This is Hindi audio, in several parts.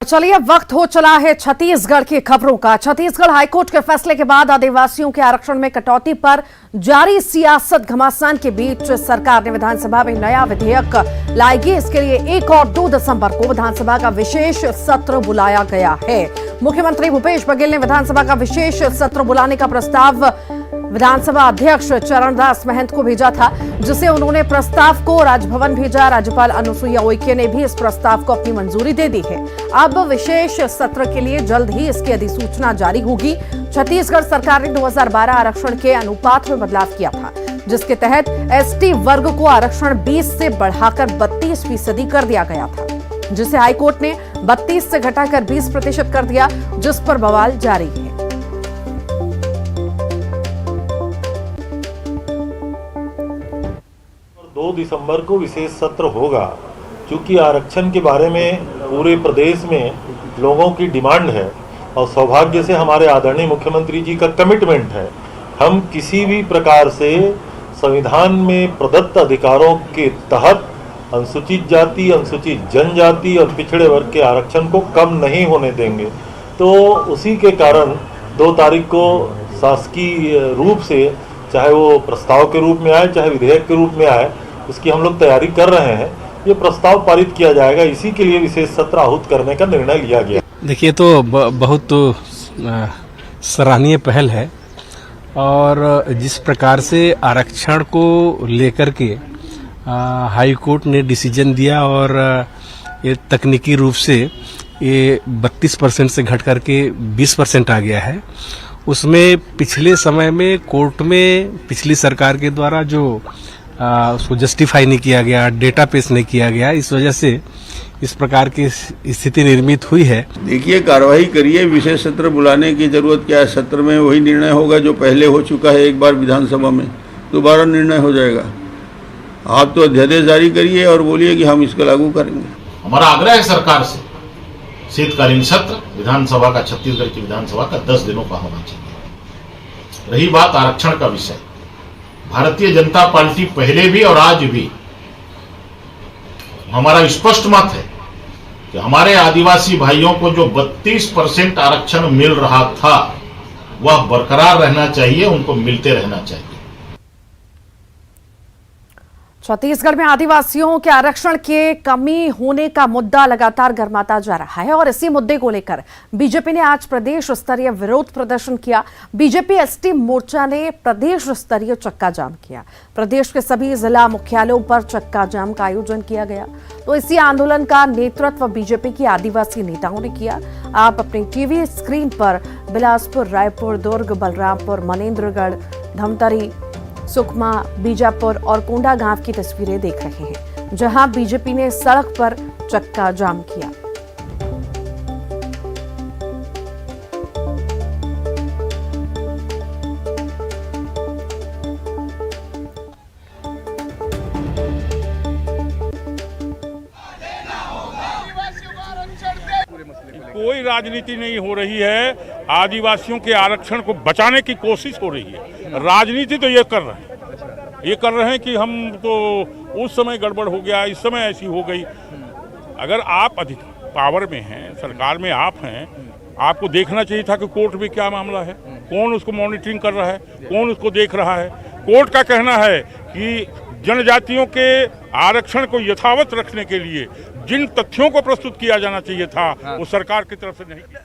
चलिए वक्त हो चला है छत्तीसगढ़ की खबरों का। छत्तीसगढ़ हाईकोर्ट के फैसले के बाद आदिवासियों के आरक्षण में कटौती पर जारी सियासत घमासान के बीच सरकार ने विधानसभा में नया विधेयक लाएगी। इसके लिए 1 और 2 दिसंबर को विधानसभा का विशेष सत्र बुलाया गया है। मुख्यमंत्री भूपेश बघेल ने विधानसभा का विशेष सत्र बुलाने का प्रस्ताव विधानसभा अध्यक्ष चरणदास महंत को भेजा था, जिसे उन्होंने प्रस्ताव को राजभवन भेजा। राज्यपाल अनुसुईया उइके ने भी इस प्रस्ताव को अपनी मंजूरी दे दी है। अब विशेष सत्र के लिए जल्द ही इसकी अधिसूचना जारी होगी। छत्तीसगढ़ सरकार ने 2012 आरक्षण के अनुपात में बदलाव किया था, जिसके तहत एसटी वर्ग को आरक्षण 20 से बढ़ाकर 32% कर दिया गया था, जिसे हाईकोर्ट ने 32 से घटाकर 20% कर दिया, जिस पर बवाल जारी है। 2 दिसंबर को विशेष सत्र होगा। क्योंकि आरक्षण के बारे में पूरे प्रदेश में लोगों की डिमांड है और सौभाग्य से हमारे आदरणीय मुख्यमंत्री जी का कमिटमेंट है। हम किसी भी प्रकार से संविधान में प्रदत्त अधिकारों के तहत अनुसूचित जाति, अनुसूचित जनजाति और पिछड़े वर्ग के आरक्षण को कम नहीं होने देंगे। तो उसी के कारण 2 तारीख को शासकीय रूप से, चाहे वो प्रस्ताव के रूप में आए चाहे विधेयक के रूप में आए, उसकी हम लोग तैयारी कर रहे हैं। ये प्रस्ताव पारित किया जाएगा, इसी के लिए विशेष सत्र आहूत करने का निर्णय लिया गया। देखिए, तो बहुत सराहनीय पहल है और जिस प्रकार से आरक्षण को लेकर के हाई कोर्ट ने डिसीजन दिया और ये तकनीकी रूप से ये 32% से घट करके 20% आ गया है। उसमें पिछले समय में कोर्ट में पिछली सरकार के द्वारा जो उसको जस्टिफाई नहीं किया गया, डेटा पेश नहीं किया गया, इस वजह से इस प्रकार की स्थिति निर्मित हुई है। देखिए, कार्रवाई करिए। विशेष सत्र बुलाने की जरूरत क्या है? सत्र में वही निर्णय होगा जो पहले हो चुका है एक बार विधानसभा में, दोबारा निर्णय हो जाएगा। आप तो अध्यादेश जारी करिए और बोलिए कि हम इसको लागू करेंगे। हमारा आग्रह है सरकार से, शीतकालीन सत्र विधानसभा का, छत्तीसगढ़ की विधानसभा का 10 दिनों का होना चाहिए। रही बात आरक्षण का विषय, भारतीय जनता पार्टी पहले भी और आज भी हमारा स्पष्ट मत है कि हमारे आदिवासी भाइयों को जो 32% आरक्षण मिल रहा था वह बरकरार रहना चाहिए, उनको मिलते रहना चाहिए। छत्तीसगढ़ में आदिवासियों के आरक्षण के कमी होने का मुद्दा लगातार गर्माता जा रहा है और इसी मुद्दे को लेकर बीजेपी ने आज प्रदेश स्तरीय विरोध प्रदर्शन किया। बीजेपी एसटी मोर्चा ने प्रदेश स्तरीय चक्का जाम किया। प्रदेश के सभी जिला मुख्यालयों पर चक्का जाम का आयोजन किया गया। तो इसी आंदोलन का नेतृत्व बीजेपी की आदिवासी नेताओं ने किया। आप अपनी टीवी स्क्रीन पर बिलासपुर, रायपुर, दुर्ग, बलरामपुर, मनेन्द्रगढ़, धमतरी, सुकमा, बीजापुर और कोंडागांव की तस्वीरें देख रहे हैं, जहां बीजेपी ने सड़क पर चक्का जाम किया। कोई राजनीति नहीं हो रही है, आदिवासियों के आरक्षण को बचाने की कोशिश हो रही है। राजनीति तो ये कर रहे हैं कि हम तो उस समय गड़बड़ हो गया, इस समय ऐसी हो गई। अगर आप अधिक पावर में हैं, सरकार में आप हैं, आपको देखना चाहिए था कि कोर्ट में क्या मामला है, कौन उसको मॉनिटरिंग कर रहा है, कौन उसको देख रहा है। कोर्ट का कहना है कि जनजातियों के आरक्षण को यथावत रखने के लिए जिन तथ्यों को प्रस्तुत किया जाना चाहिए था, वो सरकार की तरफ से नहीं किया।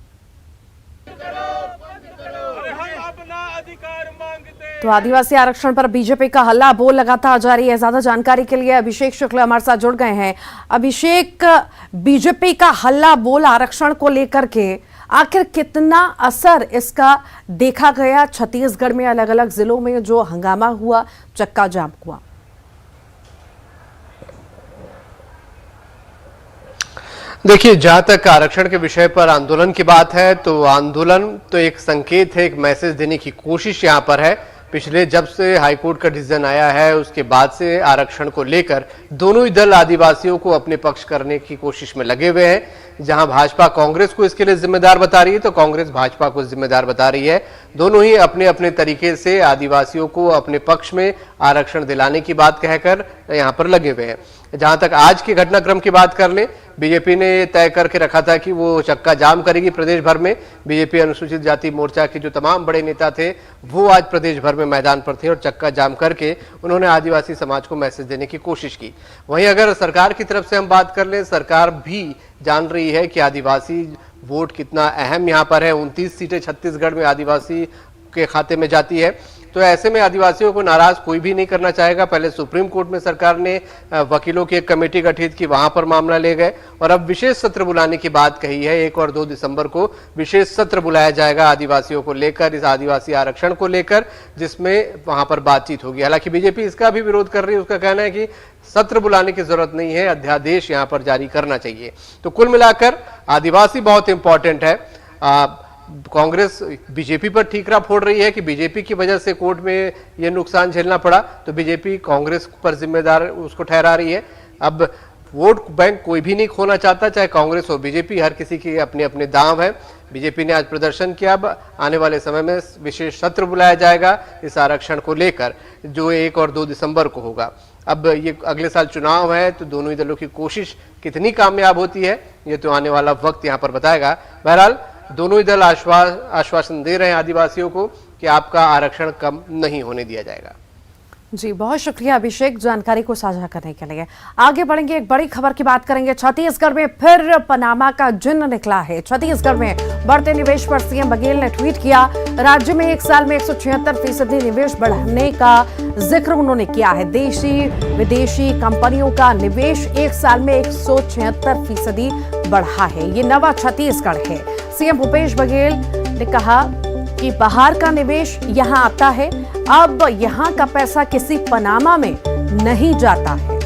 तो आदिवासी आरक्षण पर बीजेपी का हल्ला बोल लगातार जारी है। ज्यादा जानकारी के लिए अभिषेक शुक्ल हमारे साथ जुड़ गए हैं। अभिषेक, बीजेपी का हल्ला बोल आरक्षण को लेकर के आखिर कितना असर इसका देखा गया? छत्तीसगढ़ में अलग अलग जिलों में जो हंगामा हुआ, चक्का जाम हुआ। देखिए, जहां तक आरक्षण के विषय पर आंदोलन की बात है, तो आंदोलन तो एक संकेत है, एक मैसेज देने की कोशिश यहां पर है। पिछले जब से हाईकोर्ट का डिसीजन आया है, उसके बाद से आरक्षण को लेकर दोनों ही दल आदिवासियों को अपने पक्ष करने की कोशिश में लगे हुए हैं। जहां भाजपा कांग्रेस को इसके लिए जिम्मेदार बता रही है, तो कांग्रेस भाजपा को जिम्मेदार बता रही है। दोनों ही अपने अपने तरीके से आदिवासियों को अपने पक्ष में आरक्षण दिलाने की बात कहकर यहां पर लगे हुए हैं। जहां तक आज के घटनाक्रम की बात कर ले, बीजेपी ने तय करके रखा था कि वो चक्का जाम करेगी प्रदेश भर में। बीजेपी अनुसूचित जाति मोर्चा के जो तमाम बड़े नेता थे वो आज प्रदेश भर में मैदान पर थे और चक्का जाम करके उन्होंने आदिवासी समाज को मैसेज देने की कोशिश की। वहीं अगर सरकार की तरफ से हम बात कर ले, सरकार भी जान रही है कि आदिवासी वोट कितना अहम यहाँ पर है। 29 सीटें छत्तीसगढ़ में आदिवासी के खाते में जाती है, तो ऐसे में आदिवासियों को नाराज कोई भी नहीं करना चाहेगा। पहले सुप्रीम कोर्ट में सरकार ने वकीलों की एक कमेटी गठित की, वहां पर मामला ले गए और अब विशेष सत्र बुलाने की बात कही है। 1 और 2 दिसंबर को विशेष सत्र बुलाया जाएगा आदिवासियों को लेकर, इस आदिवासी आरक्षण को लेकर, जिसमें वहां पर बातचीत होगी। हालांकि बीजेपी इसका भी विरोध कर रही है। उसका कहना है कि सत्र बुलाने की जरूरत नहीं है, अध्यादेश यहां पर जारी करना चाहिए। तो कुल मिलाकर आदिवासी बहुत इंपॉर्टेंट है। कांग्रेस बीजेपी पर ठीकरा फोड़ रही है कि बीजेपी की वजह से कोर्ट में यह नुकसान झेलना पड़ा, तो बीजेपी कांग्रेस पर जिम्मेदार उसको ठहरा रही है। अब वोट बैंक कोई भी नहीं खोना चाहता, चाहे कांग्रेस हो बीजेपी, हर किसी के अपने अपने दांव है। बीजेपी ने आज प्रदर्शन किया। अब आने वाले समय में विशेष सत्र बुलाया जाएगा इस आरक्षण को लेकर, जो 1 और 2 दिसंबर को होगा। अब ये अगले साल चुनाव है, तो दोनों ही दलों की कोशिश कितनी कामयाब होती है ये तो आने वाला वक्त यहाँ पर बताएगा। बहरहाल दोनों ही दल आश्वासन दे रहे हैं आदिवासियों को कि आपका आरक्षण कम नहीं होने दिया जाएगा। जी, बहुत शुक्रिया अभिषेक जानकारी को साझा करने के लिए। आगे बढ़ेंगे, एक बड़ी खबर की बात करेंगे। छत्तीसगढ़ में फिर पनामा का जिन्न निकला है। छत्तीसगढ़ में बढ़ते निवेश पर सीएम बघेल ने ट्वीट किया। राज्य में 1 साल में 176% निवेश बढ़ने का जिक्र उन्होंने किया है। देशी विदेशी कंपनियों का निवेश 1 साल में 176% बढ़ा है। ये नवा छत्तीसगढ़ है। सीएम भूपेश बघेल ने कहा कि बाहर का निवेश यहां आता है, अब यहां का पैसा किसी पनामा में नहीं जाता है।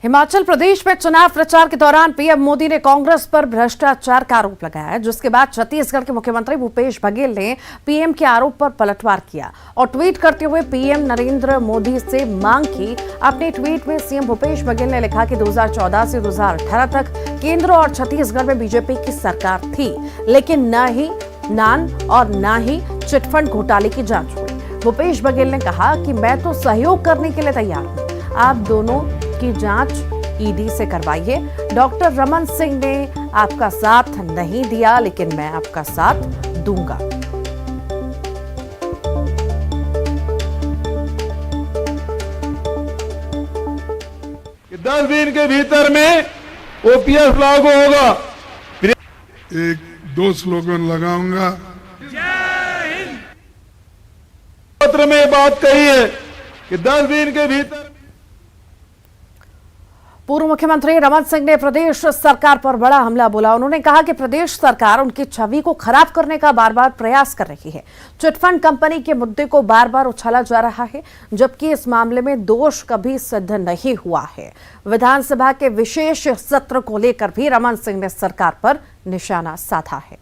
हिमाचल प्रदेश में चुनाव प्रचार के दौरान पीएम मोदी ने कांग्रेस पर भ्रष्टाचार का आरोप लगाया, जिसके बाद छत्तीसगढ़ के मुख्यमंत्री भूपेश बघेल ने पीएम के आरोप पर पलटवार किया और ट्वीट करते हुए पीएम नरेंद्र मोदी से मांग की। अपने ट्वीट में सीएम भूपेश बघेल ने लिखा कि 2014 से 2018 तक केंद्र और छत्तीसगढ़ में बीजेपी की सरकार थी, लेकिन न ही नान और न ही चिटफंड घोटाले की जांच हुई। भूपेश बघेल ने कहा कि मैं तो सहयोग करने के लिए तैयार हूं, आप दोनों की जांच ईडी से करवाइए। डॉक्टर रमन सिंह ने आपका साथ नहीं दिया, लेकिन मैं आपका साथ दूंगा। कि 10 दिन के भीतर में ओपीएस लागू होगा। 1-2 स्लोगन लगाऊंगा। पत्र में बात कही है कि 10 दिन के भीतर। पूर्व मुख्यमंत्री रमन सिंह ने प्रदेश सरकार पर बड़ा हमला बोला। उन्होंने कहा कि प्रदेश सरकार उनकी छवि को खराब करने का बार बार प्रयास कर रही है। चिटफंड कंपनी के मुद्दे को बार बार उछाला जा रहा है, जबकि इस मामले में दोष कभी सिद्ध नहीं हुआ है। विधानसभा के विशेष सत्र को लेकर भी रमन सिंह ने सरकार पर निशाना साधा है।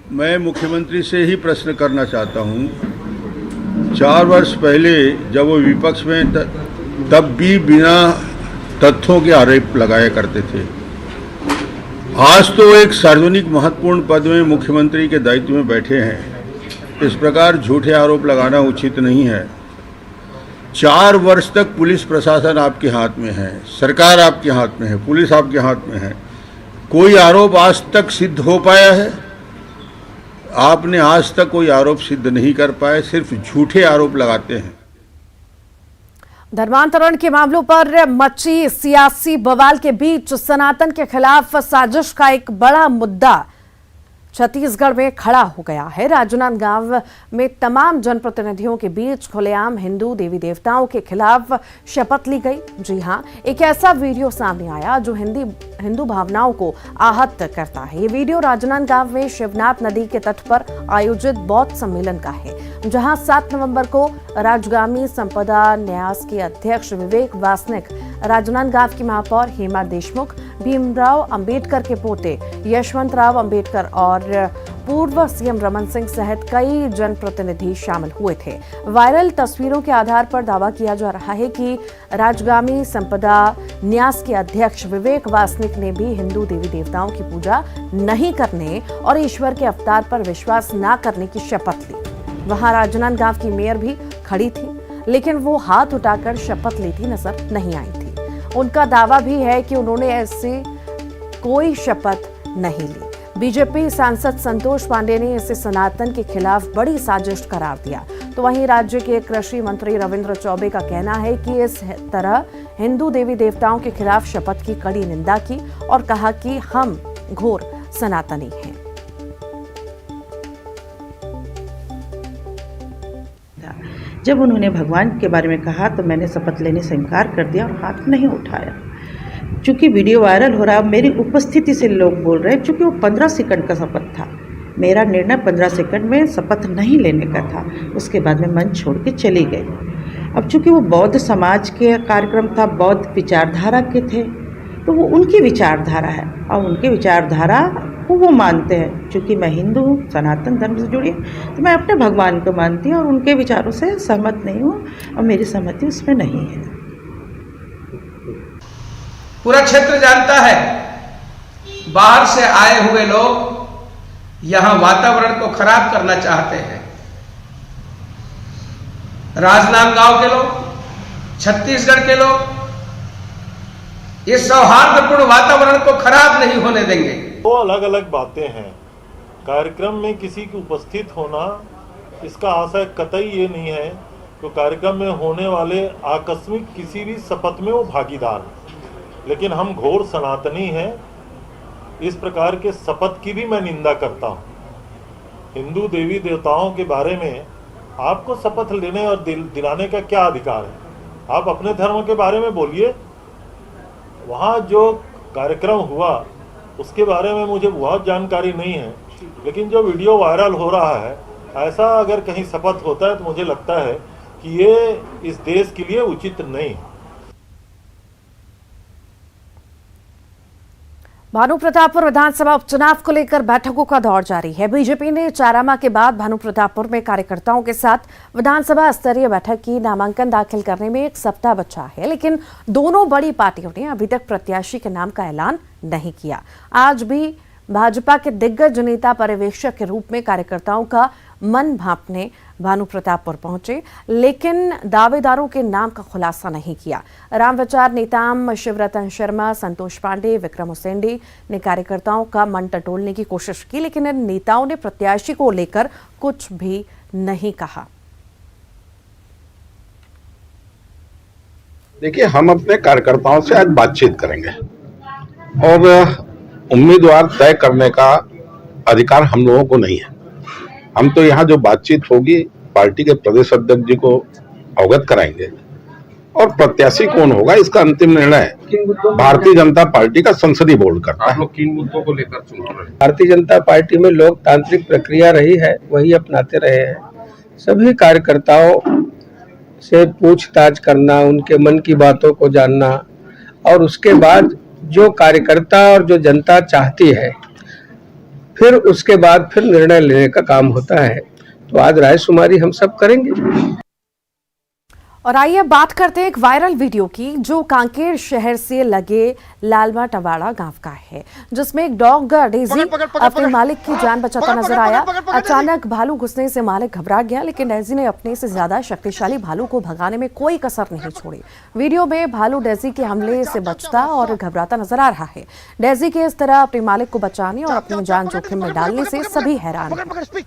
मैं मुख्यमंत्री से ही प्रश्न करना चाहता हूं। 4 वर्ष पहले जब वो विपक्ष में तब भी बिना तथ्यों के आरोप लगाया करते थे। आज तो एक सार्वजनिक महत्वपूर्ण पद में मुख्यमंत्री के दायित्व में बैठे हैं, इस प्रकार झूठे आरोप लगाना उचित नहीं है। 4 वर्ष तक पुलिस प्रशासन आपके हाथ में है, सरकार आपके हाथ में है, पुलिस आपके हाथ में है। कोई आरोप आज तक सिद्ध हो पाया है? आपने आज तक कोई आरोप सिद्ध नहीं कर पाए, सिर्फ झूठे आरोप लगाते हैं। धर्मांतरण के मामलों पर मची सियासी बवाल के बीच सनातन के खिलाफ साजिश का एक बड़ा मुद्दा छत्तीसगढ़ में खड़ा हो गया है। राजनांदगांव में तमाम जनप्रतिनिधियों के बीच खुलेआम हिंदू देवी देवताओं के खिलाफ शपथ ली गई। जी हां, एक ऐसा वीडियो सामने आया जो हिंदू भावनाओं को आहत करता है। ये वीडियो राजनांदगांव में शिवनाथ नदी के तट पर आयोजित बौद्ध सम्मेलन का है। जहां 7 नवंबर को राजगामी संपदा न्यास के अध्यक्ष विवेक वासनिक, राजनांदगांव की महापौर हेमा देशमुख, भीमराव अंबेडकर के पोते यशवंतराव अंबेडकर और पूर्व सीएम रमन सिंह सहित कई जनप्रतिनिधि शामिल हुए थे। वायरल तस्वीरों के आधार पर दावा किया जा रहा है कि राजगामी संपदा न्यास के अध्यक्ष विवेक वासनिक ने भी हिंदू देवी देवताओं की पूजा नहीं करने और ईश्वर के अवतार पर विश्वास न करने की शपथ ली। वहां राजनांदगांव की मेयर भी खड़ी थी, लेकिन वो हाथ उठाकर शपथ लेती नजर नहीं आई थी। उनका दावा भी है कि उन्होंने ऐसी कोई शपथ नहीं ली। बीजेपी सांसद संतोष पांडे ने इसे सनातन के खिलाफ बड़ी साजिश करार दिया। तो वहीं राज्य के कृषि मंत्री रविंद्र चौबे का कहना है कि इस तरह हिंदू देवी देवताओं के खिलाफ शपथ की कड़ी निंदा की और कहा कि हम घोर सनातनी हैं। जब उन्होंने भगवान के बारे में कहा तो मैंने शपथ लेने से इनकार कर दिया और हाथ नहीं उठाया। चूँकि वीडियो वायरल हो रहा, मेरी उपस्थिति से लोग बोल रहे हैं, चूँकि वो 15 सेकंड का शपथ था। मेरा निर्णय 15 सेकंड में शपथ नहीं लेने का था। उसके बाद में मंच छोड़ के चली गई। अब चूँकि वो बौद्ध समाज के कार्यक्रम था, बौद्ध विचारधारा के थे, तो वो उनकी विचारधारा है और उनके विचारधारा को वो मानते हैं। चूँकि मैं हिंदू हूँ, सनातन धर्म से जुड़ी, तो मैं अपने भगवान को मानती हूँ और उनके विचारों से सहमत नहीं हूँ और मेरी सहमति उसमें नहीं है। पूरा क्षेत्र जानता है, बाहर से आए हुए लोग यहां वातावरण को खराब करना चाहते हैं। राजनांदगांव के लोग, छत्तीसगढ़ के लोग इस सौहार्दपूर्ण वातावरण को खराब नहीं होने देंगे। दो अलग अलग बातें हैं। कार्यक्रम में किसी की उपस्थित होना, इसका आशय कतई ये नहीं है कि कार्यक्रम में होने वाले आकस्मिक किसी भी शपथ में वो भागीदार हैं। लेकिन हम घोर सनातनी हैं। इस प्रकार के शपथ की भी मैं निंदा करता हूँ। हिंदू देवी देवताओं के बारे में आपको शपथ लेने और दिलाने का क्या अधिकार है? आप अपने धर्म के बारे में बोलिए। वहाँ जो कार्यक्रम हुआ उसके बारे में मुझे बहुत जानकारी नहीं है, लेकिन जो वीडियो वायरल हो रहा है, ऐसा अगर कहीं शपथ होता है तो मुझे लगता है कि ये इस देश के लिए उचित नहीं है। भानु प्रतापपुर विधानसभा उपचुनाव को लेकर बैठकों का दौर जारी है। बीजेपी ने चारामा के बाद भानु प्रतापपुर में कार्यकर्ताओं के साथ विधानसभा स्तरीय बैठक की। नामांकन दाखिल करने में 1 सप्ताह बचा है, लेकिन दोनों बड़ी पार्टियों ने अभी तक प्रत्याशी के नाम का ऐलान नहीं किया। आज भी भाजपा के दिग्गज नेता पर्यवेक्षक के रूप में कार्यकर्ताओं का मन भांपने भानु प्रतापपुर पहुंचे, लेकिन दावेदारों के नाम का खुलासा नहीं किया। रामविचार नेताम शिवरतन शर्मा, संतोष पांडे, विक्रम उसेंडी ने कार्यकर्ताओं का मन टटोलने की कोशिश की, लेकिन इन नेताओं ने प्रत्याशी को लेकर कुछ भी नहीं कहा। देखिए, हम अपने कार्यकर्ताओं से आज बातचीत करेंगे और उम्मीदवार तय करने का अधिकार हम लोगों को नहीं है। हम तो यहाँ जो बातचीत होगी पार्टी के प्रदेश अध्यक्ष जी को अवगत कराएंगे और प्रत्याशी कौन होगा इसका अंतिम निर्णय भारतीय जनता पार्टी का संसदीय बोर्ड करता है। आप लोग किन मुद्दों को लेकर चुनाव लड़े? भारतीय जनता पार्टी में लोकतांत्रिक प्रक्रिया रही है, वही अपनाते रहे हैं। सभी कार्यकर्ताओं से पूछताछ करना, उनके मन की बातों को जानना और उसके बाद जो कार्यकर्ता और जो जनता चाहती है फिर उसके बाद फिर निर्णय लेने का काम होता है। तो आज रायशुमारी हम सब करेंगे। और आइए बात करते हैं एक वायरल वीडियो की, जो कांकेर शहर से लगे लालवा टवाड़ा गांव का है, जिसमें एक डॉग डेजी अपने मालिक की जान बचाता नजर आया। अचानक भालू घुसने से मालिक घबरा गया, लेकिन डेजी ने अपने से ज्यादा शक्तिशाली भालू को भगाने में कोई कसर नहीं छोड़ी। वीडियो में भालू डेजी के हमले से बचता और घबराता नजर आ रहा है। डेजी के इस तरह अपने मालिक को बचाने और अपनी जान जोखिम में डालने से सभी हैरान हैं।